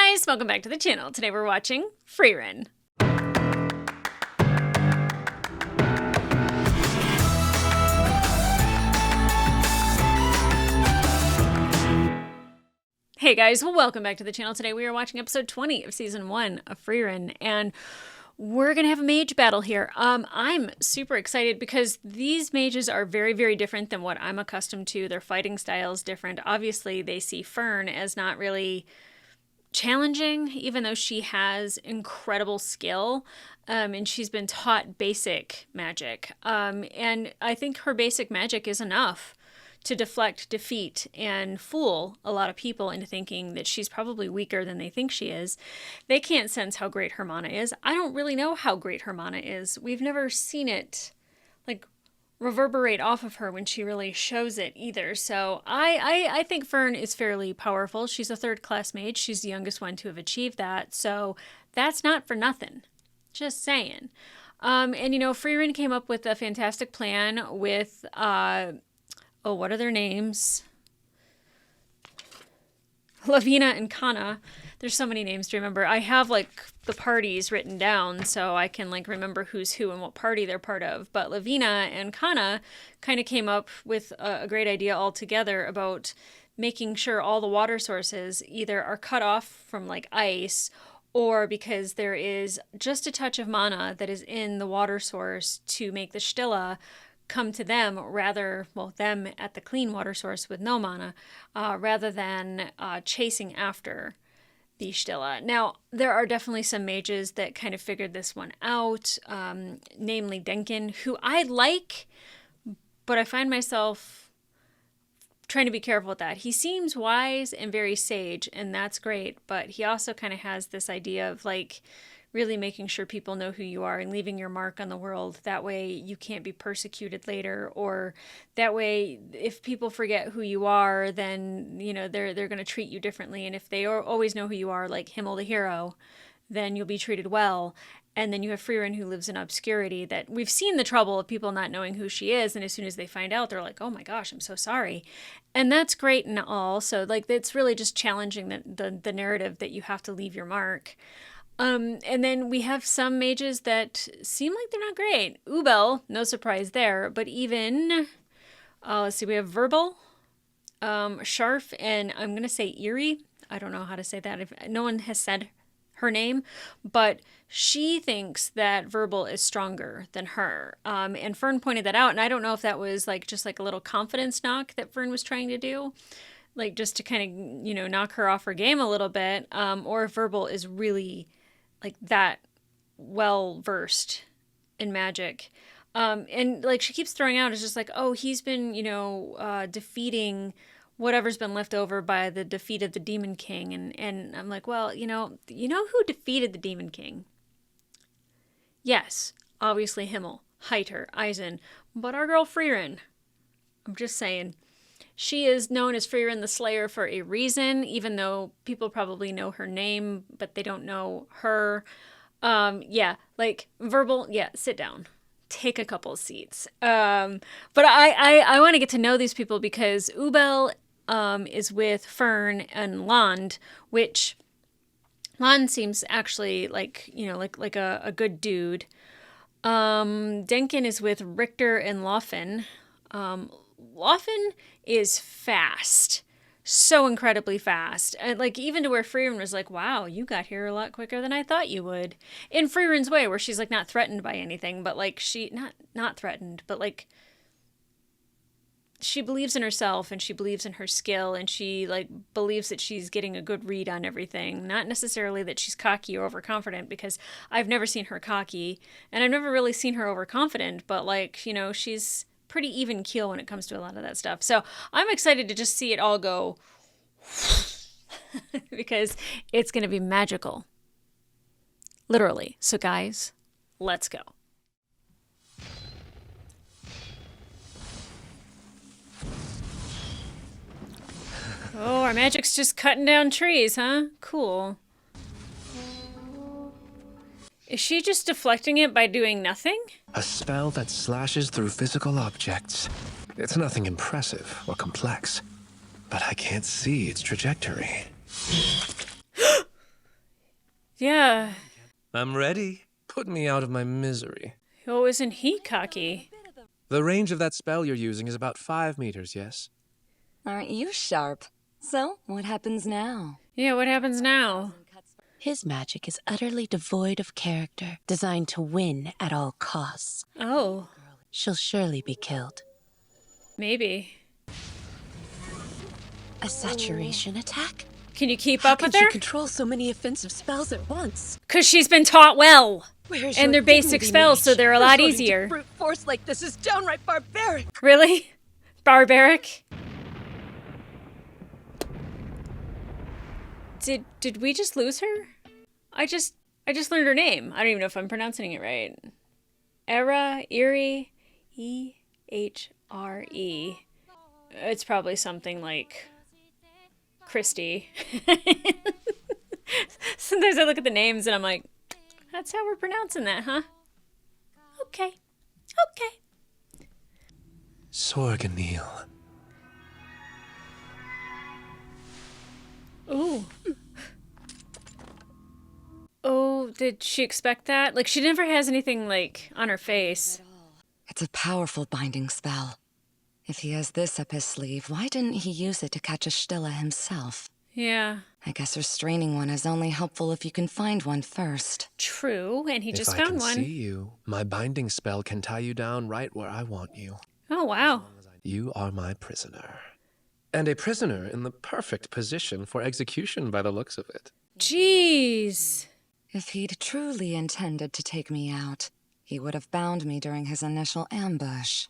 guys, welcome back to the channel. Today we're watching Frieren. Hey guys, well welcome back to the channel. Today we are watching episode 20 of season 1 of Frieren, and we're gonna have a mage battle here. I'm super excited because these mages are very, very different than what I'm accustomed to. Their fighting style is different. Obviously, they see Fern as not really challenging, even though she has incredible skill, and she's been taught basic magic. And I think her basic magic is enough to deflect, defeat, and fool a lot of people into thinking that she's probably weaker than they think she is. They can't sense how great her mana is. I don't really know how great her mana is. We've never seen it, like, reverberate off of her when she really shows it either. So I think Fern is fairly powerful. She's a third-class mage. She's the youngest one to have achieved that. So that's not for nothing. Just saying. And, you know, Frieren came up with a fantastic plan with... oh, what are their names? Lavina and Kana. There's so many names to remember. I have, like, the parties written down so I can, like, remember who's who and what party they're part of. But Lavina and Kana kind of came up with a great idea altogether about making sure all the water sources either are cut off from, like, ice, or because there is just a touch of mana that is in the water source to make the Stilla come to them rather, well, them at the clean water source with no mana, rather than chasing after the Stilla. Now, there are definitely some mages that kind of figured this one out, namely Denkin, who I like, but I find myself trying to be careful with that. He seems wise and very sage, and that's great, but he also kind of has this idea of, like, really making sure people know who you are and leaving your mark on the world. That way you can't be persecuted later, or that way if people forget who you are, then, you know, they're going to treat you differently. And if they always know who you are, like Himmel the hero, then you'll be treated well. And then you have Frieren, who lives in obscurity, that we've seen the trouble of people not knowing who she is. And as soon as they find out, they're like, oh my gosh, I'm so sorry. And that's great and all. So, like, it's really just challenging the narrative that you have to leave your mark. And then we have some mages that seem like they're not great. Ubel, no surprise there, but even, let's see, we have Verbal, Sharf, and I'm going to say Eerie. I don't know how to say that. If no one has said her name, but she thinks that Verbal is stronger than her. And Fern pointed that out, and I don't know if that was like just like a little confidence knock that Fern was trying to do, like just to kind of, you know, knock her off her game a little bit, or if Verbal is really like that well versed in magic. And like she keeps throwing out, it's just like, oh, he's been, you know, defeating whatever's been left over by the defeat of the Demon King. And I'm like, well, you know who defeated the Demon King? Yes, obviously Himmel, Heiter, Eisen, but our girl Frieren. I'm just saying. She is known as Frieren the Slayer for a reason, even though people probably know her name, but they don't know her. Yeah, like, Verbal, yeah, sit down. Take a couple of seats. But I want to get to know these people because Ubel is with Fern and Land, which Land seems actually like, you know, like a good dude. Denkin is with Richter and Loffen. Loffen is fast, so incredibly fast, and like even to where Frieren was like, wow, you got here a lot quicker than I thought you would, in Frieren's way, where she's like not threatened by anything, but like she not threatened, but like she believes in herself and she believes in her skill, and she like believes that she's getting a good read on everything, not necessarily that she's cocky or overconfident, because I've never seen her cocky and I've never really seen her overconfident, but like, you know, she's pretty even keel when it comes to a lot of that stuff. So I'm excited to just see it all go because it's going to be magical. Literally. So guys, let's go. Oh, our magic's just cutting down trees, huh? Cool. Is she just deflecting it by doing nothing? A spell that slashes through physical objects. It's nothing impressive or complex, but I can't see its trajectory. Yeah. I'm ready. Put me out of my misery. Oh, isn't he cocky? The range of that spell you're using is about 5 meters, yes? Aren't you sharp? So, what happens now? Yeah, what happens now? His magic is utterly devoid of character, designed to win at all costs. Oh, She'll surely be killed. maybe. A saturation attack? Can you keep How up can with she her? control so many offensive spells at once? Because she's been taught well. Where's And your they're basic dignity, spells, so mage? they're a lot Resorting to easier. brute force like this is downright barbaric. Really? Barbaric? Did we just lose her? I just learned her name. I don't even know if I'm pronouncing it right. Erie, E-H-R-E. It's probably something like Christy. Sometimes I look at the names and I'm like, that's how we're pronouncing that, huh? Okay. Sorganil. Ooh. Oh, did she expect that? Like, she never has anything, like, on her face. It's a powerful binding spell. If he has this up his sleeve, why didn't he use it to catch a Stilla himself? Yeah, I guess restraining one is only helpful if you can find one first. true, and he just If I found can one. see you, my binding spell can tie you down right where I want you. Oh, wow. You are my prisoner. And a prisoner in the perfect position for execution by the looks of it. Jeez. If he'd truly intended to take me out, he would have bound me during his initial ambush.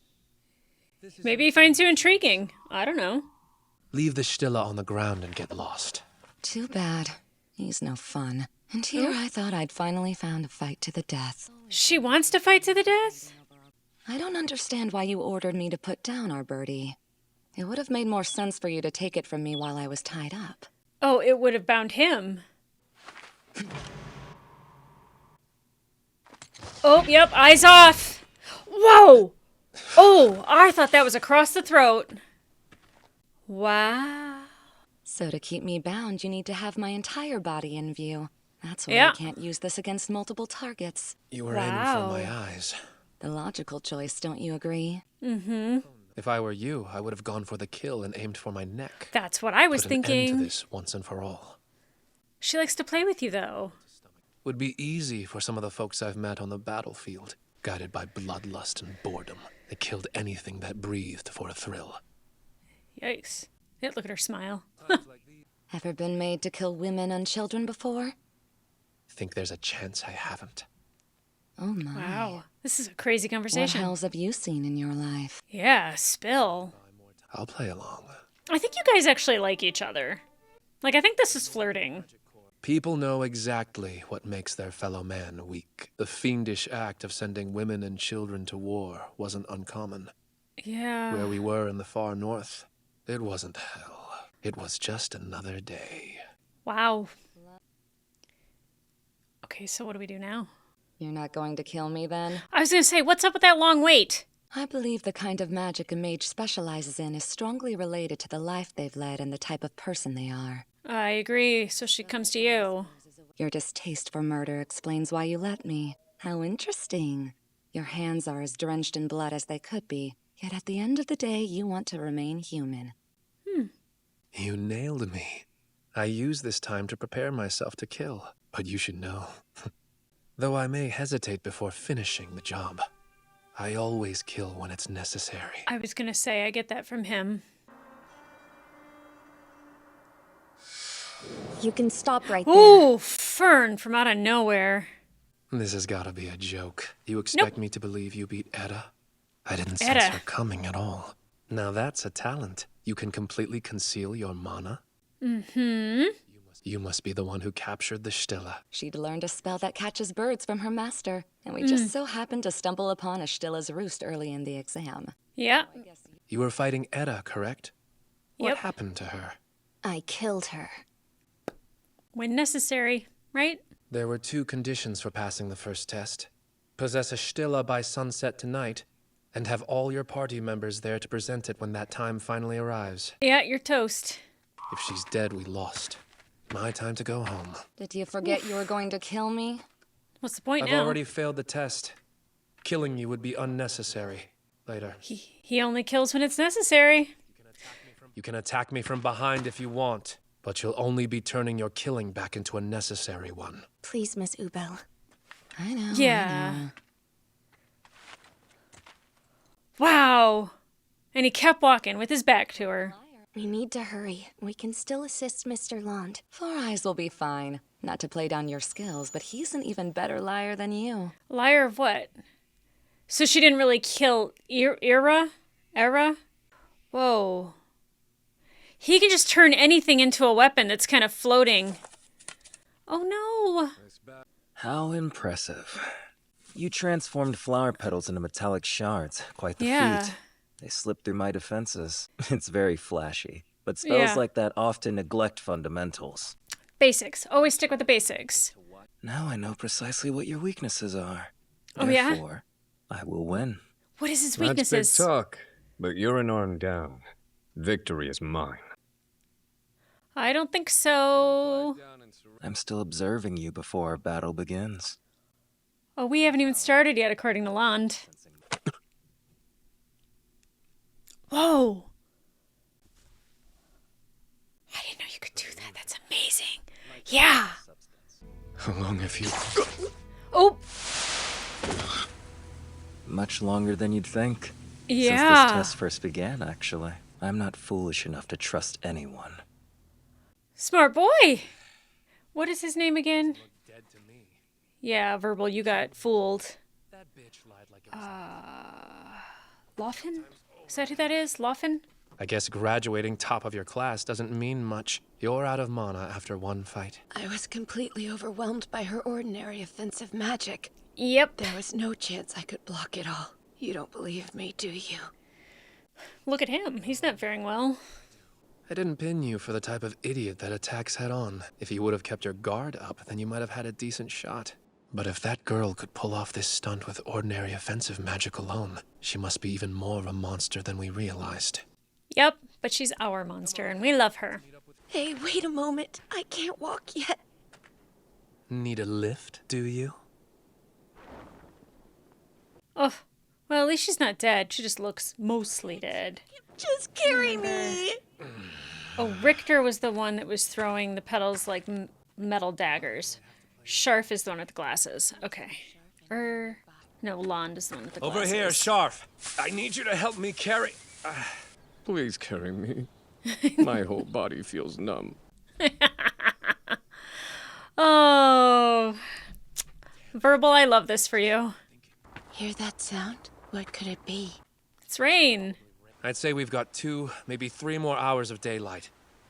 Maybe he finds you intriguing. I don't know. Leave the Stilla on the ground and get lost. Too bad. He's no fun. And here I thought I'd finally found a fight to the death. She wants to fight to the death? I don't understand why you ordered me to put down our birdie. It would have made more sense for you to take it from me while I was tied up. Oh, it would have bound him. Oh, yep, eyes off. Whoa! Oh, I thought that was across the throat. Wow. So to keep me bound, you need to have my entire body in view. That's why Yeah. I can't use this against multiple targets. You were aiming for Wow. my eyes. The logical choice, don't you agree? Mm-hmm. If I were you, I would have gone for the kill and aimed for my neck. That's what I was Put an end thinking. to this once and for all. She likes to play with you, though. Would be easy for some of the folks I've met on the battlefield. Guided by bloodlust and boredom, they killed anything that breathed for a thrill. Yikes. Yeah, look at her smile. Ever been made to kill women and children before? Think there's a chance I haven't? Oh my. Wow. This is a crazy What conversation. hells have you seen in your life? Yeah, spill. I'll play along. I think you guys actually like each other. Like, I think this is flirting. People know exactly what makes their fellow man weak. The fiendish act of sending women and children to war wasn't uncommon. Yeah. Where we were in the far north, it wasn't hell. It was just another day. Wow. Okay, so what do we do now? You're not going to kill me then? I was gonna say, what's up with that long wait? I believe the kind of magic a mage specializes in is strongly related to the life they've led and the type of person they are. I agree, so she comes to you. Your distaste for murder explains why you let me. How interesting. Your hands are as drenched in blood as they could be, yet at the end of the day, you want to remain human. You nailed me. I used this time to prepare myself to kill. But you should know, though I may hesitate before finishing the job, I always kill when it's necessary. I was gonna say, I get that from him. You can stop right there. Ooh, Fern from out of nowhere. This has got to be a joke. You expect me to believe you beat Edda? I didn't sense Edda. her coming at all. Now that's a talent. You can completely conceal your mana. Mm-hmm. You must be the one who captured the Stilla. She'd learned a spell that catches birds from her master, and we just so happened to stumble upon a Stilla's roost early in the exam. Yeah. You were fighting Edda, correct? What Yep. happened to her? I killed her. When necessary, right? There were 2 conditions for passing the first test. Possess a Stilla by sunset tonight, and have all your party members there to present it when that time finally arrives. Yeah, you're toast. If she's dead, we lost. My time to go home. Did you forget you were going to kill me? What's the point I've now? already failed the test. Killing you would be unnecessary. Later. He only kills when it's necessary. You can attack me from behind if you want, but you'll only be turning your killing back into a necessary one. Please, Miss Ubel. I know. Yeah. I know. Wow. And he kept walking with his back to her. We need to hurry. We can still assist Mr. Lond. Four Eyes will be fine. Not to play down your skills, but he's an even better liar than you. Liar of what? So she didn't really kill Era? Whoa. He can just turn anything into a weapon that's kind of floating. Oh no. How impressive. You transformed flower petals into metallic shards. Quite the Yeah. feat. They slipped through my defenses. It's very flashy. But spells Yeah. like that often neglect fundamentals. Basics. Always stick with the basics. Now I know precisely what your weaknesses are. Oh, yeah? Therefore, I will win. What is his That's weaknesses? big talk, but you're an arm down. Victory is mine. I don't think so. I'm still observing you before our battle begins. Oh, we haven't even started yet, according to Lond. Whoa. I didn't know you could do that. That's amazing. Yeah. How long have you... Oh, Much longer than you'd think. Since yeah. this test first began, actually. I'm not foolish enough to trust anyone. Smart boy. What is his name again? Yeah, Verbal, you got fooled. Loffen? Is that who that is? Loffen? I guess graduating top of your class doesn't mean much. You're out of mana after one fight. I was completely overwhelmed by her ordinary offensive magic. Yep. There was no chance I could block it all. You don't believe me, do you? Look at him. He's not faring well. I didn't pin you for the type of idiot that attacks head on. If you would have kept your guard up, then you might have had a decent shot. But if that girl could pull off this stunt with ordinary offensive magic alone, she must be even more of a monster than we realized. Yep, but she's our monster, and we love her. Hey, wait a moment. I can't walk yet. Need a lift, do you? Oh, well, at least she's not dead. She just looks mostly dead. Just carry me. Oh, Richter was the one that was throwing the petals like metal daggers. Scharf is the one with the glasses. Okay. No, Lond is the one with the glasses. Over here, Scharf. I need you to help me carry... Please carry me. My whole body feels numb. Oh. Verbal, I love this for you. Hear that sound? What could it be? It's rain. I'd say we've got 2, maybe 3 more hours of daylight.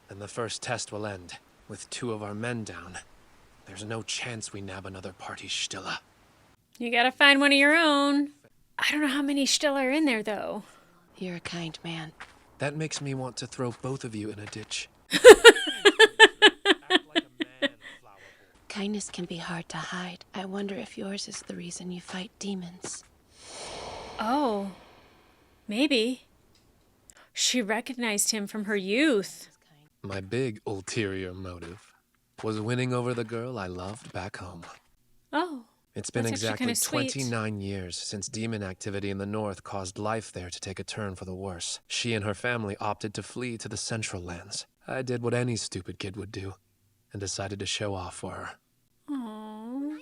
Then the first test will end. With 2 of our men down, there's no chance we nab another party Stilla. You gotta find one of your own. I don't know how many still are in there, though. You're a kind man. That makes me want to throw both of you in a ditch. Kindness can be hard to hide. I wonder if yours is the reason you fight demons. Oh. Maybe. She recognized him from her youth. My big ulterior motive was winning over the girl I loved back home. Oh. It's been That's actually exactly kinda sweet. 29 years since demon activity in the north caused life there to take a turn for the worse. She and her family opted to flee to the Central Lands. I did what any stupid kid would do and decided to show off for her. Aww.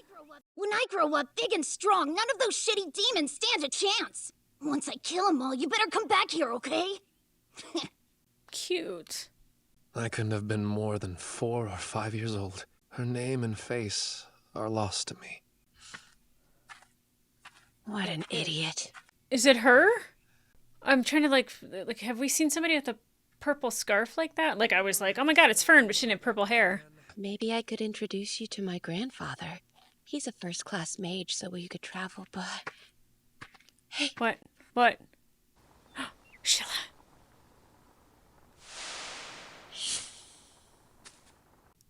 When I grow up big and strong, none of those shitty demons stand a chance. Once I kill them all, you better come back here, okay? Cute. I couldn't have been more than 4 or 5 years old. Her name and face are lost to me. What an idiot. Is it her? I'm trying to like, have we seen somebody with a purple scarf like that? Like, I was like, oh my god, it's Fern, but she didn't have purple hair. Maybe I could introduce you to my grandfather. He's a first-class mage, so we could travel, but... Hey, What? What? Sheila.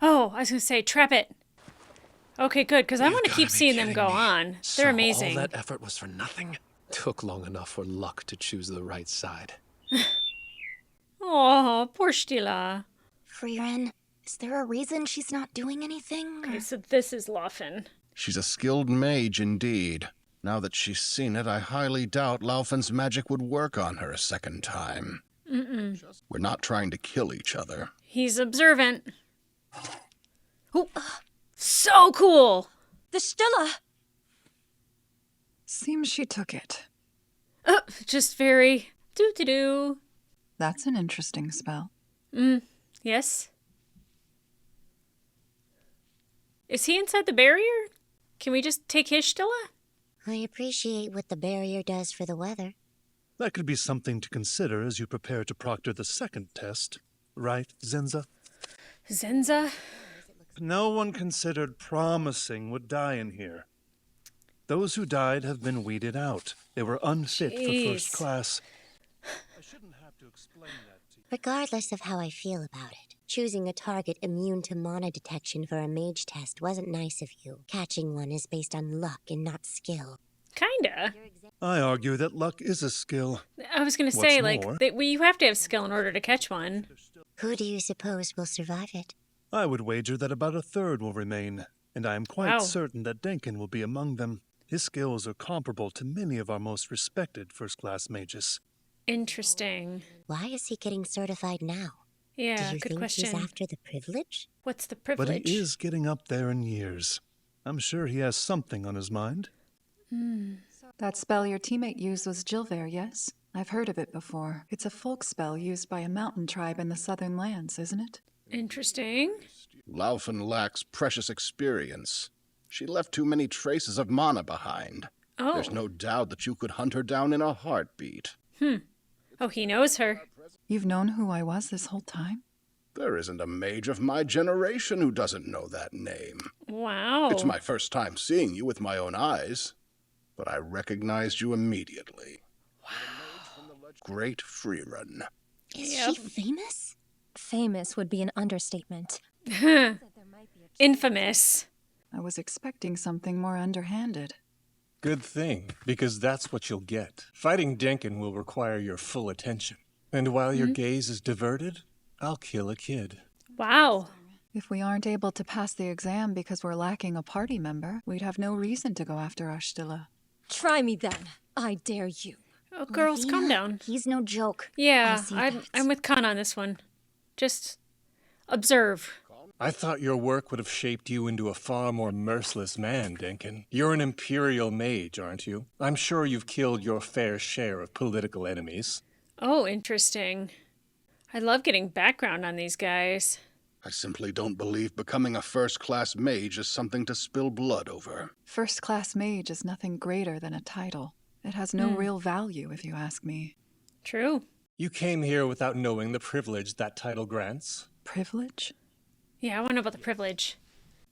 Oh, I was gonna say, trap it. Okay, good, because I You've want to gotta keep be seeing them kidding go me. on. So They're amazing. all that effort was for nothing? Took long enough for luck to choose the right side. Oh, poor Stila. Frieren, Is there a reason she's not doing anything? Okay, so this is Laufen. She's a skilled mage indeed. Now that she's seen it, I highly doubt Laufen's magic would work on her a second time. We're not trying to kill each other. He's observant. Oh, so cool! The Stella! Seems she took it. Just very doo-doo-doo. That's an interesting spell. Yes? Is he inside the barrier? Can we just take his Stella? I appreciate what the barrier does for the weather. That could be something to consider as you prepare to proctor the second test. Right, Zenza? Zenza? No one considered promising would die in here. Those who died have been weeded out. They were unfit for first class. I shouldn't have to explain that to you. Regardless of how I feel about it, choosing a target immune to mana detection for a mage test wasn't nice of you. Catching one is based on luck and not skill. Kinda. I argue that luck is a skill. I was gonna say, you have to have skill in order to catch one. Who do you suppose will survive it? I would wager that about a third will remain, and I am quite Wow. certain that Denkin will be among them. His skills are comparable to many of our most respected first-class mages. Interesting. Why is he getting certified now? Yeah, do you good think question. he's after the privilege? What's the But privilege? he is getting up there in years. I'm sure he has something on his mind. That spell your teammate used was Jilver, yes? I've heard of it before. It's a folk spell used by a mountain tribe in the southern lands, isn't it? Interesting. Laufen lacks precious experience. She left too many traces of mana behind. Oh. There's no doubt that you could hunt her down in a heartbeat. Oh, he knows her. You've known who I was this whole time? There isn't a mage of my generation who doesn't know that name. Wow. It's my first time seeing you with my own eyes, but I recognized you immediately. Wow. Great Frieren. Is she famous? Famous would be an understatement. Infamous. I was expecting something more underhanded. Good thing, because that's what you'll get. Fighting Denkin will require your full attention. And while your gaze is diverted, I'll kill a kid. Wow. If we aren't able to pass the exam because we're lacking a party member, we'd have no reason to go after Ashtila. Try me then. I dare you. Oh, girls, calm down. He's no joke. Yeah, I see that. I'm with Khan on this one. Just observe. I thought your work would have shaped you into a far more merciless man, Denkin. You're an imperial mage, aren't you? I'm sure you've killed your fair share of political enemies. Oh, interesting. I love getting background on these guys. I simply don't believe becoming a first-class mage is something to spill blood over. First-class mage is nothing greater than a title. It has no real value, if you ask me. True. You came here without knowing the privilege that title grants. Privilege? Yeah, I want to know about the privilege.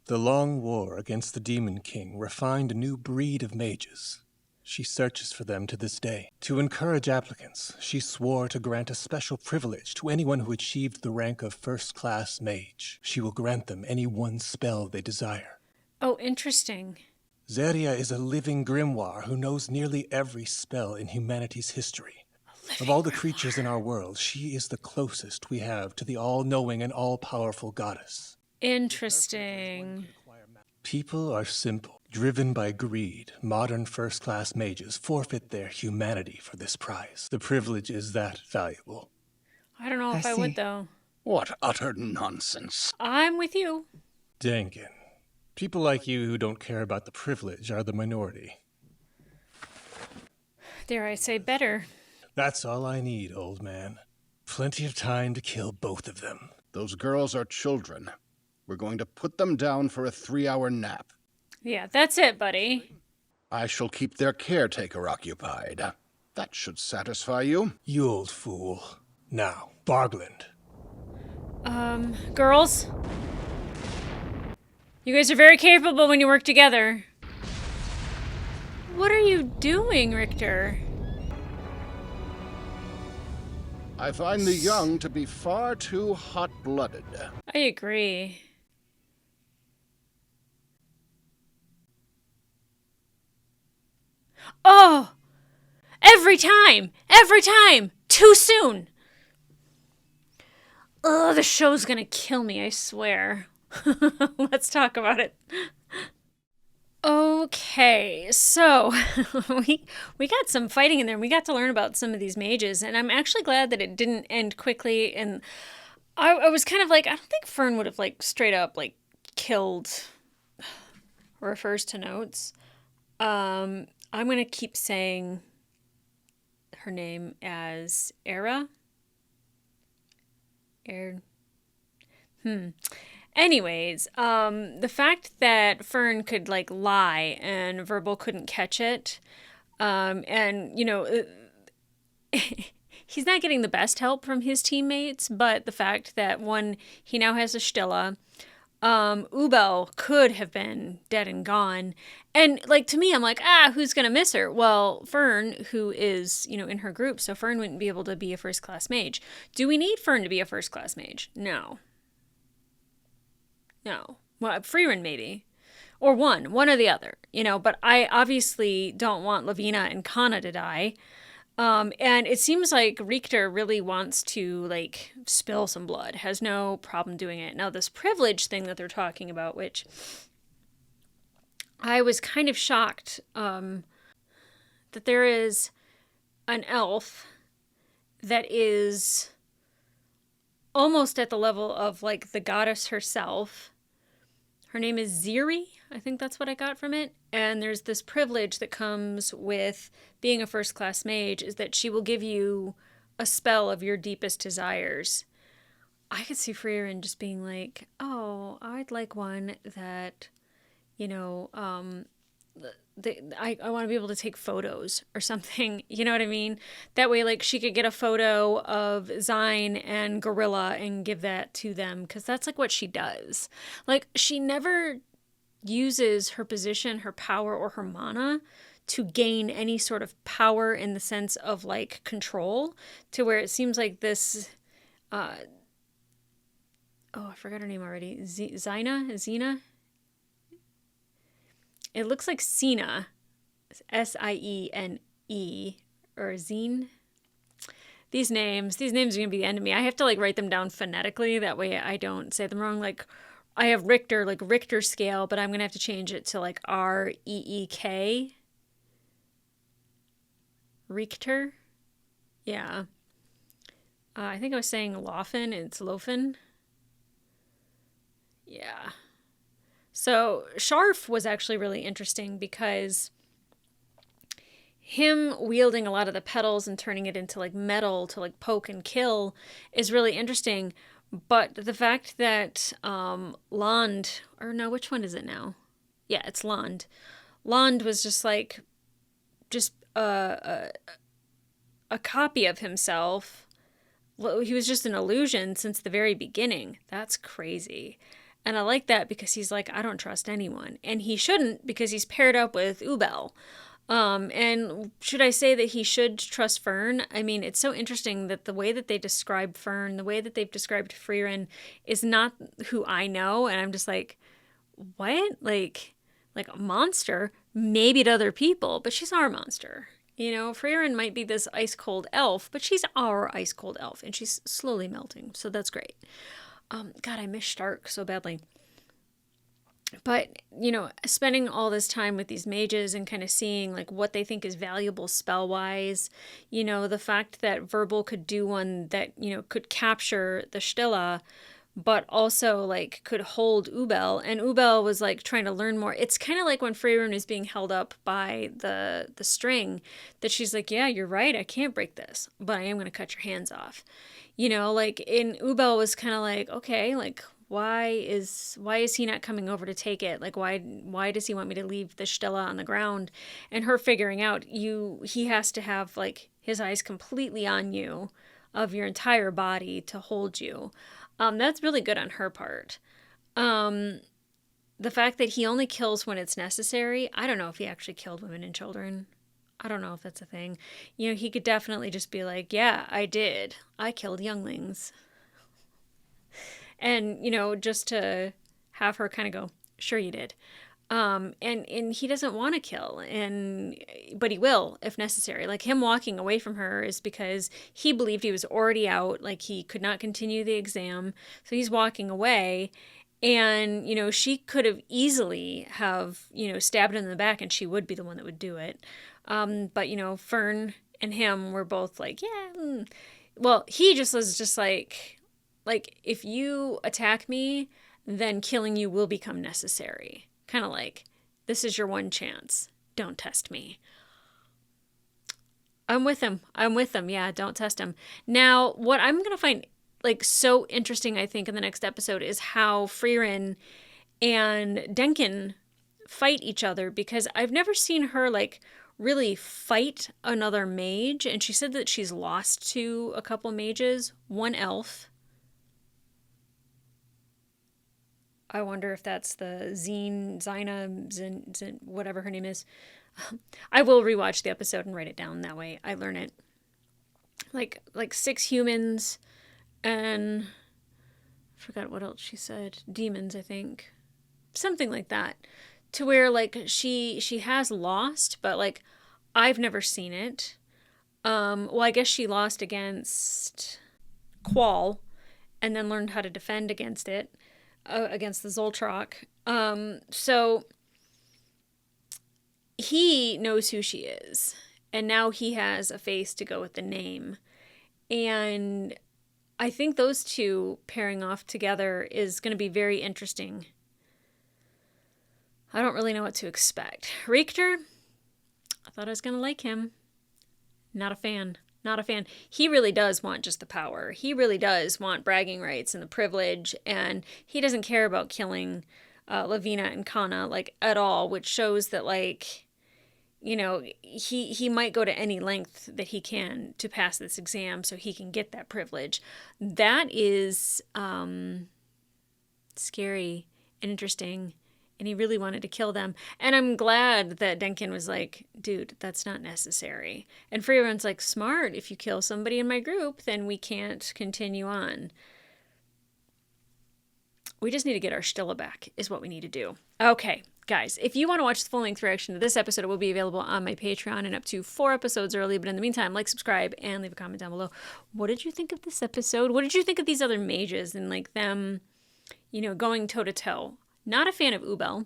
The long war against the Demon King refined a new breed of mages. She searches for them to this day. To encourage applicants, she swore to grant a special privilege to anyone who achieved the rank of first-class mage. She will grant them any one spell they desire. Oh, interesting. Zeria is a living grimoire who knows nearly every spell in humanity's history. Of all the creatures in our world, she is the closest we have to the all-knowing and all-powerful goddess. Interesting. People are simple. Driven by greed, modern first-class mages forfeit their humanity for this prize. The privilege is that valuable. I don't know if I would, though. What utter nonsense. I'm with you. Denkin. People like you who don't care about the privilege are the minority. Dare I say better. That's all I need, old man. Plenty of time to kill both of them. Those girls are children. We're going to put them down for a 3-hour nap. Yeah, that's it, buddy. I shall keep their caretaker occupied. That should satisfy you. You old fool. Now, Bargland. Girls? You guys are very capable when you work together. What are you doing, Richter? I find the young to be far too hot-blooded. I agree. Oh! Every time! Too soon! Ugh, the show's gonna kill me, I swear. Let's talk about it. Okay, so we got some fighting in there. We got to learn about some of these mages, and I'm actually glad that it didn't end quickly. And I was kind of like, I don't think Fern would have like straight up like killed. Refers to notes. I'm gonna keep saying her name as Era. Anyways, the fact that Fern could like lie and Verbal couldn't catch it, and you know, he's not getting the best help from his teammates, but the fact that one, he now has a Stilla. Ubel could have been dead and gone. And like to me, I'm like, who's gonna miss her? Well, Fern, who is, you know, in her group, so Fern wouldn't be able to be a first class mage. Do we need Fern to be a first class mage? No. No. Well, Frieren maybe. Or one or the other, you know, but I obviously don't want Lavina and Kana to die. And it seems like Richter really wants to like spill some blood, has no problem doing it. Now this privilege thing that they're talking about, which I was kind of shocked, that there is an elf that is almost at the level of like the goddess herself. Her name is Ziri. I think that's what I got from it. And there's this privilege that comes with being a first class mage, is that she will give you a spell of your deepest desires. I could see Frieren just being like, oh, I'd like one that, you know, I want to be able to take photos or something. You know what I mean? That way, like, she could get a photo of Zine and Gorilla and give that to them, because that's like what she does. Like, she never uses her position, her power, or her mana to gain any sort of power in the sense of like control, to where it seems like this I forgot her name already. Xena? It looks like Sina. Siene, or Zine. These names are going to be the end of me. I have to like write them down phonetically, that way I don't say them wrong. Like, I have Richter, like Richter scale, but I'm going to have to change it to like Reek. Richter? Yeah. I think I was saying Lofen, it's Lofen. Yeah. So Sharf was actually really interesting, because him wielding a lot of the petals and turning it into like metal to like poke and kill is really interesting. But the fact that Lond, or no, which one is it now? Yeah, it's Lond. Lond was just like, just a copy of himself. He was just an illusion since the very beginning. That's crazy. And I like that, because he's like, I don't trust anyone. And he shouldn't, because he's paired up with Ubel. And should I say that he should trust Fern? I mean, it's so interesting that the way that they describe Fern, the way that they've described Frieren, is not who I know. And I'm just like, what? Like a monster? Maybe to other people, but she's our monster. You know, Frieren might be this ice cold elf, but she's our ice cold elf, and she's slowly melting. So that's great. God, I miss Stark so badly. But, you know, spending all this time with these mages and kind of seeing like what they think is valuable spell-wise, you know, the fact that Verbal could do one that, you know, could capture the Stilla, but also like could hold Ubel, and Ubel was like trying to learn more. It's kind of like when Frieren is being held up by the string, that she's like, yeah, you're right, I can't break this, but I am going to cut your hands off. You know, like in Ubel was kind of like, okay, like why is he not coming over to take it? Like, why does he want me to leave the Stella on the ground? And her figuring out he has to have like his eyes completely on you, of your entire body, to hold you. That's really good on her part. The fact that he only kills when it's necessary. I don't know if he actually killed women and children. I don't know if that's a thing. You know, he could definitely just be like, yeah, I did. I killed younglings. And, you know, just to have her kind of go, sure you did. And he doesn't want to kill, but he will if necessary. Like, him walking away from her is because he believed he was already out, like he could not continue the exam, so he's walking away. And she could have easily have stabbed him in the back, and she would be the one that would do it. But Fern and him were both like, yeah. Well, he just was just like if you attack me, then killing you will become necessary. Kind of like, this is your one chance. Don't test me. I'm with him. Yeah, don't test him. Now, what I'm going to find like so interesting, I think, in the next episode is how Frieren and Denkin fight each other, because I've never seen her like really fight another mage. And she said that she's lost to a couple mages, one elf. I wonder if that's the Zina, whatever her name is. I will rewatch the episode and write it down. That way I learn it. Like 6 humans and I forgot what else she said. Demons, I think. Something like that. To where like she has lost, but like I've never seen it. Well, I guess she lost against Qual and then learned how to defend against it. Against the Zoltrok. So he knows who she is. And now he has a face to go with the name. And I think those two pairing off together is going to be very interesting. I don't really know what to expect. Richter, I thought I was going to like him. Not a fan. Not a fan. He really does want just the power. He really does want bragging rights and the privilege, and he doesn't care about killing Lavina and Kana like at all, which shows that like, he might go to any length that he can to pass this exam so he can get that privilege. That is scary and interesting. And he really wanted to kill them. And I'm glad that Denkin was like, dude, that's not necessary. And Frieren's like, smart. If you kill somebody in my group, then we can't continue on. We just need to get our Stilla back is what we need to do. Okay, guys, if you want to watch the full-length reaction to this episode, it will be available on my Patreon and up to 4 episodes early. But in the meantime, like, subscribe, and leave a comment down below. What did you think of this episode? What did you think of these other mages and like them, going toe-to-toe? Not a fan of Ubel,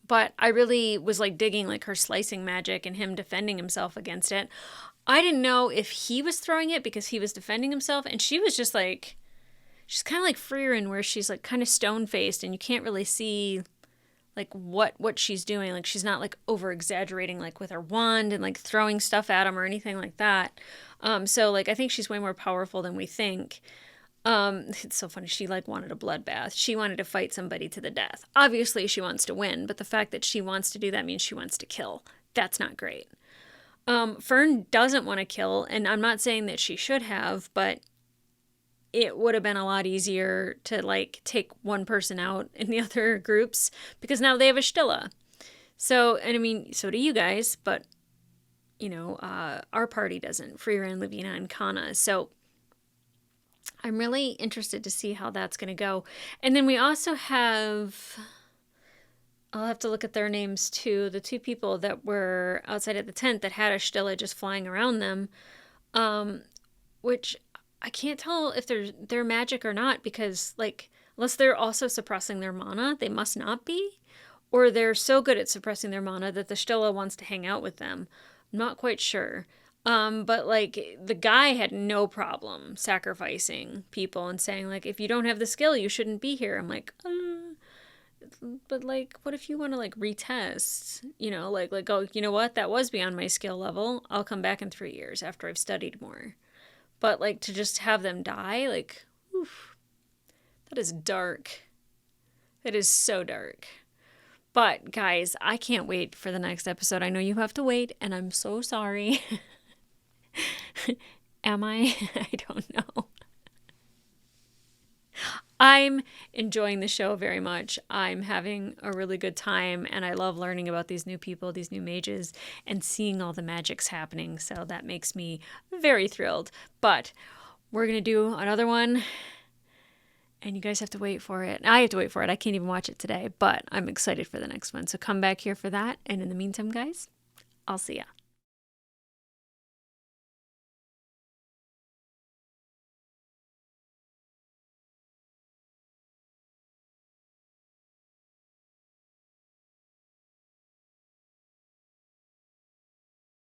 but I really was like digging like her slicing magic and him defending himself against it. I didn't know if he was throwing it because he was defending himself, and she was just like, she's kind of like Frieren, where she's like kind of stone-faced and you can't really see like what she's doing. Like, she's not like over exaggerating like with her wand and like throwing stuff at him or anything like that. So like I think she's way more powerful than we think. It's so funny. She like wanted a bloodbath. She wanted to fight somebody to the death. Obviously she wants to win, but the fact that she wants to do that means she wants to kill. That's not great. Fern doesn't want to kill, and I'm not saying that she should have, but it would have been a lot easier to like take one person out in the other groups because now they have a Stilla. So, and I mean, so do you guys, but our party doesn't. Frieren, Lavina, and Kana. So I'm really interested to see how that's going to go. And then we also have, I'll have to look at their names too, the 2 people that were outside of the tent that had a Stilla just flying around them, which I can't tell if they're magic or not, because like, unless they're also suppressing their mana, they must not be, or they're so good at suppressing their mana that the Stilla wants to hang out with them. I'm not quite sure. But like the guy had no problem sacrificing people and saying like, if you don't have the skill, you shouldn't be here. I'm like, but like, what if you want to like retest, like, oh, you know what? That was beyond my skill level. I'll come back in 3 years after I've studied more. But like to just have them die, like, oof, that is dark. That is so dark. But guys, I can't wait for the next episode. I know you have to wait, and I'm so sorry. Am I? I don't know. I'm enjoying the show very much. I'm having a really good time, and I love learning about these new people, these new mages, and seeing all the magics happening. So that makes me very thrilled. But we're going to do another one, And you guys have to wait for it. I have to wait for it. I can't even watch it today, but I'm excited for the next one. So come back here for that. And in the meantime, guys, I'll see ya.